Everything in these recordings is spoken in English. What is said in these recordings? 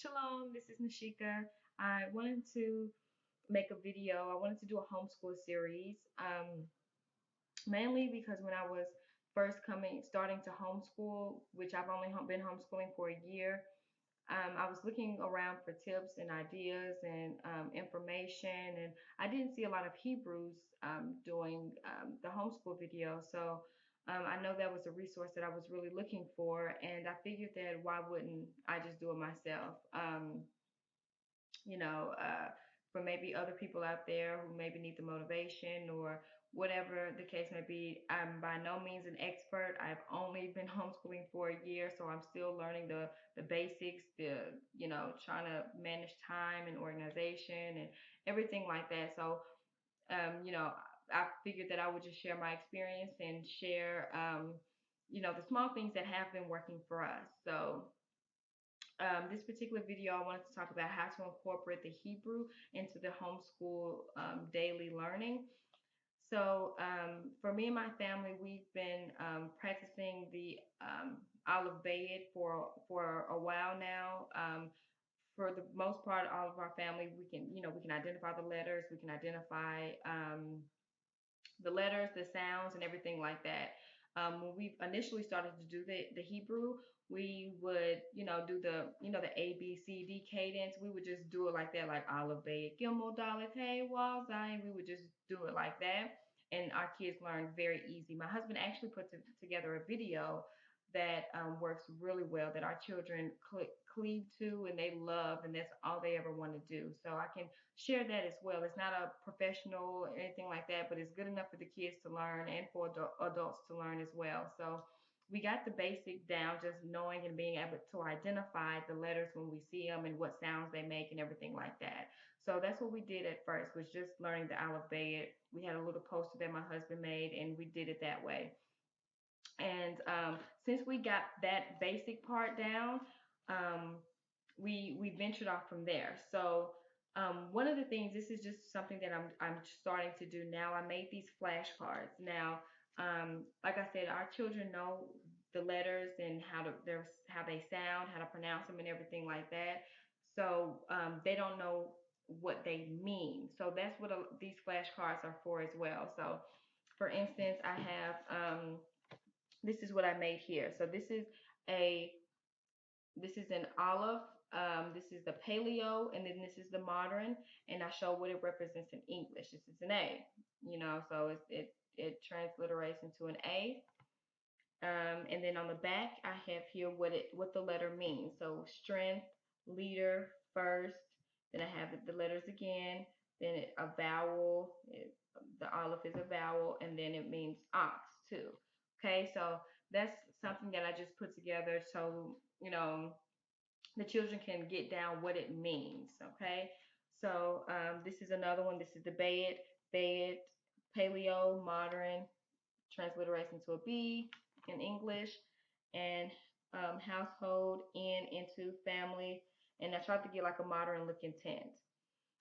Shalom, this is Nashika. I wanted to make a video. I wanted to do a homeschool series, mainly because when I was first starting to homeschool, which I've only been homeschooling for a year, I was looking around for tips and ideas and information, and I didn't see a lot of Hebrews doing the homeschool video. So I know that was a resource that I was really looking for, and I figured that why wouldn't I just do it myself? You know, for maybe other people out there who maybe need the motivation or whatever the case may be. I'm by no means an expert. I've only been homeschooling for a year, so I'm still learning the basics, trying to manage time and organization and everything like that. So, I figured that I would just share my experience and share, the small things that have been working for us. So, this particular video, I wanted to talk about how to incorporate the Hebrew into the homeschool daily learning. So, for me and my family, we've been practicing the Aleph Bayit for a while now. For the most part, all of our family, we can identify the letters, we can identify the letters, the sounds, and everything like that. When we initially started to do the Hebrew, we would, do the A, B, C, D cadence. We would just do it like that, like Aleph, Bet, Gimel, Dalet, Hey, Wal, Zayin. We would just do it like that. And our kids learned very easy. My husband actually put together a video that works really well that our children cleave to and they love, and that's all they ever want to do. So I can share that as well. It's not a professional or anything like that, but it's good enough for the kids to learn and for adults to learn as well. So we got the basic down, just knowing and being able to identify the letters when we see them and what sounds they make and everything like that. So that's what we did at first, was just learning the Aleph Bayit. We had a little poster that my husband made, and we did it that way. And since we got that basic part down, um, we ventured off from there. So one of the things, this is just something that I'm starting to do now. I made these flashcards. Now, like I said, our children know the letters and how they sound, how to pronounce them, and everything like that. So they don't know what they mean. So that's what these flashcards are for as well. So, for instance, I have this is what I made here. So a this is an olive. This is the paleo, and then this is the modern, and I show what it represents in English. This is an A, so it transliterates into an A. And then on the back, I have here what the letter means. So strength, leader, first. Then I have the letters again. Then a vowel. The olive is a vowel, and then it means ox too. Okay, so that's something that I just put together so the children can get down what it means. Okay, so this is another one. This is the Bayit, paleo, modern, transliterates into a B in English, and household, into family, and I tried to get like a modern looking tint.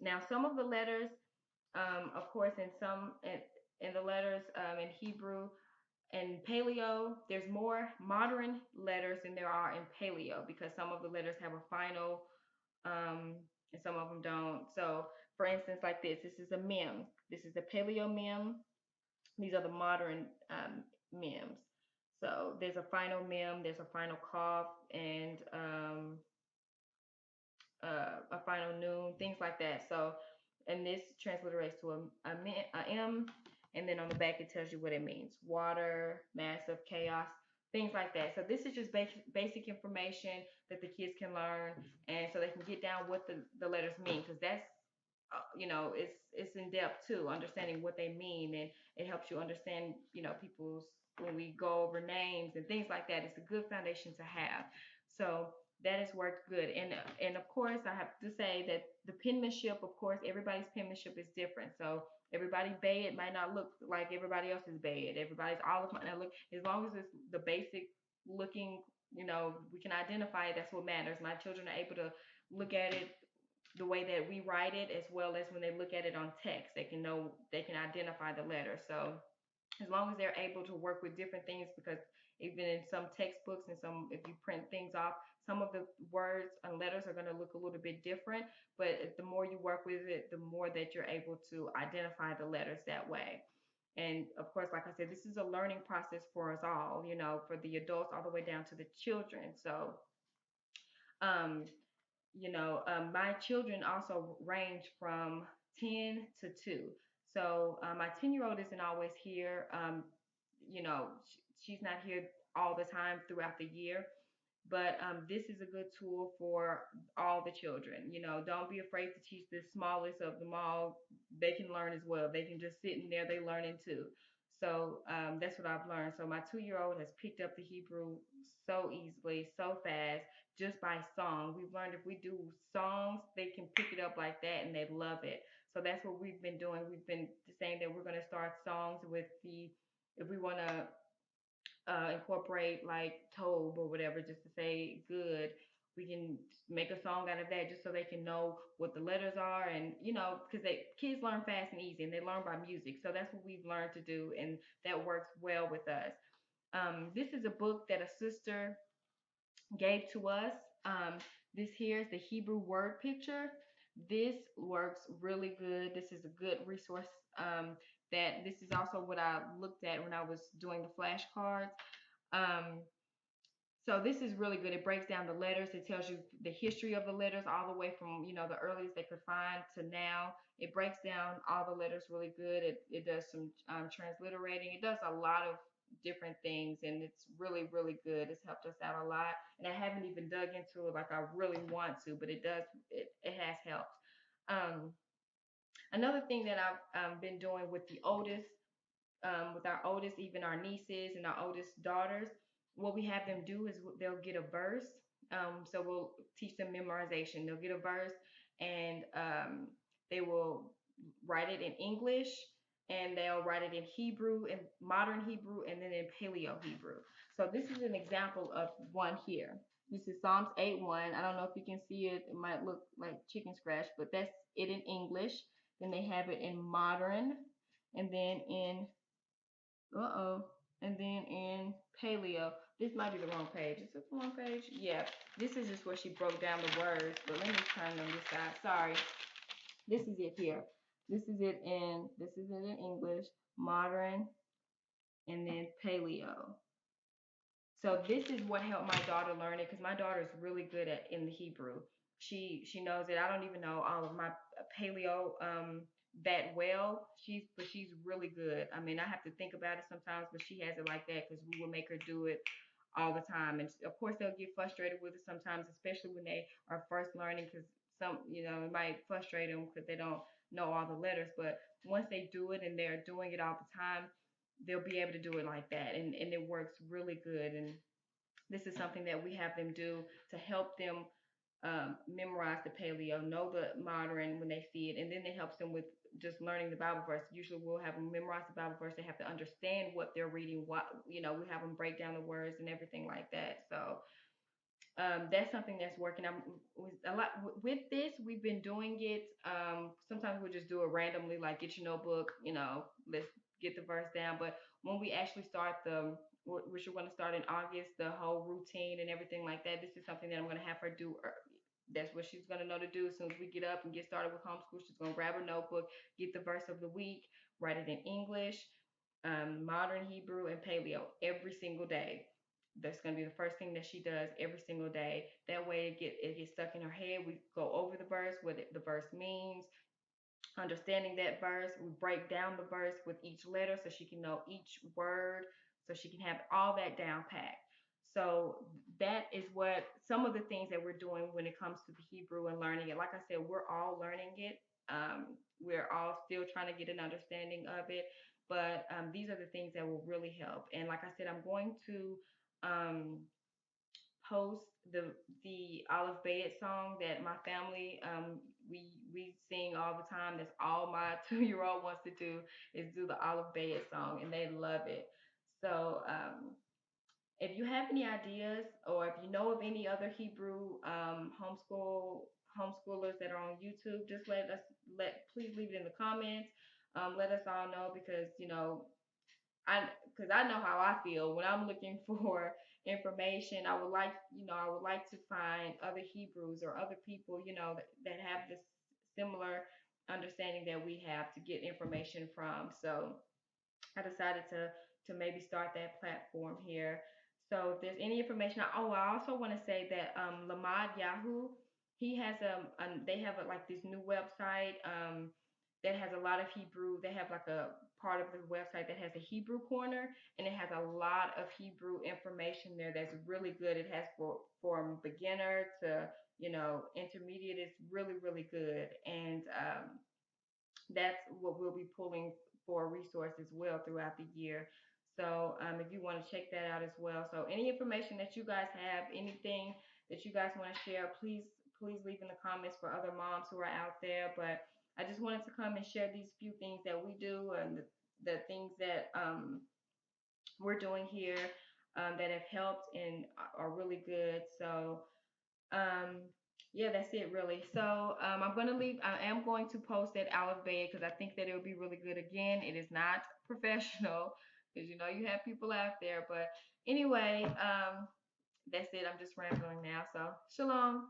Now, some of the letters, of course, in the letters in Hebrew and paleo, there's more modern letters than there are in paleo because some of the letters have a final, and some of them don't. So, for instance, like this is a mem. This is the paleo mem. These are the modern mems. So there's a final mem, there's a final cough, and a final noon, things like that. So, and this transliterates to a M, and then on the back it tells you what it means: water, massive, chaos, things like that. So this is just basic information that the kids can learn, and so they can get down what the letters mean, because that's it's in depth too, understanding what they mean, and it helps you understand people's, when we go over names and things like that. It's a good foundation to have. So that has worked good. And of course, I have to say that the penmanship, of course, everybody's penmanship is different. So everybody Bayit might not look like everybody else's Bayit. Everybody's olive might not look, as long as it's the basic looking, we can identify it. That's what matters. My children are able to look at it the way that we write it, as well as when they look at it on text, they can identify the letter. So as long as they're able to work with different things, because even in some textbooks and some, if you print things off, Some of the words and letters are going to look a little bit different, but the more you work with it, the more that you're able to identify the letters that way. And of course, like I said, this is a learning process for us all, for the adults all the way down to the children. So, um, my children also range from 10 to 2. So my 10-year-old isn't always here. She's not here all the time throughout the year. But this is a good tool for all the children. Don't be afraid to teach the smallest of them all. They can learn as well. They can just sit in there, they learning too. So that's what I've learned. So my 2-year-old has picked up the Hebrew so easily, so fast, just by song. We've learned if we do songs, they can pick it up like that and they love it. So that's what we've been doing. We've been saying that we're going to start songs with if we want to incorporate like Tobe or whatever, just to say good. We can make a song out of that just so they can know what the letters are, and because kids learn fast and easy, and they learn by music. So that's what we've learned to do, and that works well with us. This is a book that a sister gave to us. This here is the Hebrew word picture. This works really good. This is a good resource. That this is also what I looked at when I was doing the flashcards. Um, so this is really good. It breaks down the letters. It tells you the history of the letters all the way from, the earliest they could find to now. It breaks down all the letters really good. It does some transliterating. It does a lot of different things, and it's really, really good. It's helped us out a lot. And I haven't even dug into it like I really want to, but it has helped. Um, Another thing that I've been doing with our oldest, even our nieces and our oldest daughters, what we have them do is they'll get a verse. So we'll teach them memorization. They'll get a verse, and they will write it in English, and they'll write it in Hebrew, in modern Hebrew, and then in Paleo Hebrew. So this is an example of one here. This is Psalms 8:1. I don't know if you can see it. It might look like chicken scratch, but that's it in English. Then they have it in modern, and then in uh-oh. And then in paleo, this might be the wrong page. Is it the wrong page? Yeah. This is just where she broke down the words. But let me turn on this side. Sorry. This is it here. This is it in English, modern, and then paleo. So this is what helped my daughter learn it, because my daughter is really good at in the Hebrew. She knows it. I don't even know all of my paleo that well. She's really good. I mean, I have to think about it sometimes, but she has it like that because we will make her do it all the time. And of course, they'll get frustrated with it sometimes, especially when they are first learning, because it might frustrate them because they don't know all the letters. But once they do it and they're doing it all the time, they'll be able to do it like that, and it works really good. And this is something that we have them do to help them memorize the paleo, know the modern when they see it, and then it helps them with just learning the Bible verse. Usually we'll have them memorize the Bible verse. They have to understand what they're reading, we have them break down the words and everything like that. So that's something that's working. I'm with a lot with this. We've been doing it. Sometimes we'll just do it randomly, like get your notebook. Let's get the verse down. But when we actually start which we're going to start in August, the whole routine and everything like that. This is something that I'm going to have her do. That's what she's going to know to do as soon as we get up and get started with homeschool. She's going to grab her notebook, get the verse of the week, write it in English, modern Hebrew, and paleo every single day. That's going to be the first thing that she does every single day. That way it gets stuck in her head. We go over the verse, what the verse means, understanding that verse. We break down the verse with each letter so she can know each word, so she can have all that down packed. So that is what some of the things that we're doing when it comes to the Hebrew and learning it. Like I said, we're all learning it. We're all still trying to get an understanding of it. But these are the things that will really help. And like I said, I'm going to um, post the Olive Bayet song that my family we sing all the time. That's all my 2-year-old wants to do, is do the Olive Bayet song, and they love it. So if you have any ideas, or if you know of any other Hebrew homeschoolers that are on YouTube, just please leave it in the comments. Let us all know, because I know how I feel when I'm looking for information. I would like to find other Hebrews or other people, that have this similar understanding that we have to get information from. So I decided to maybe start that platform here. So if there's any information, oh, I also want to say that Lamad Yahoo, he has they have like this new website that has a lot of Hebrew. They have like a part of the website that has a Hebrew corner, and it has a lot of Hebrew information there that's really good. It has from beginner to intermediate. It's really really good, and that's what we'll be pulling for resource as well throughout the year. So if you want to check that out as well. So any information that you guys have, anything that you guys want to share, please leave in the comments for other moms who are out there. But I just wanted to come and share these few things that we do and the things that we're doing here that have helped and are really good. So um, yeah, that's it really. So I'm gonna leave. I am going to post that out of bed because I think that it would be really good. Again, it is not professional because you have people out there. But anyway, that's it. I'm just rambling now. So shalom.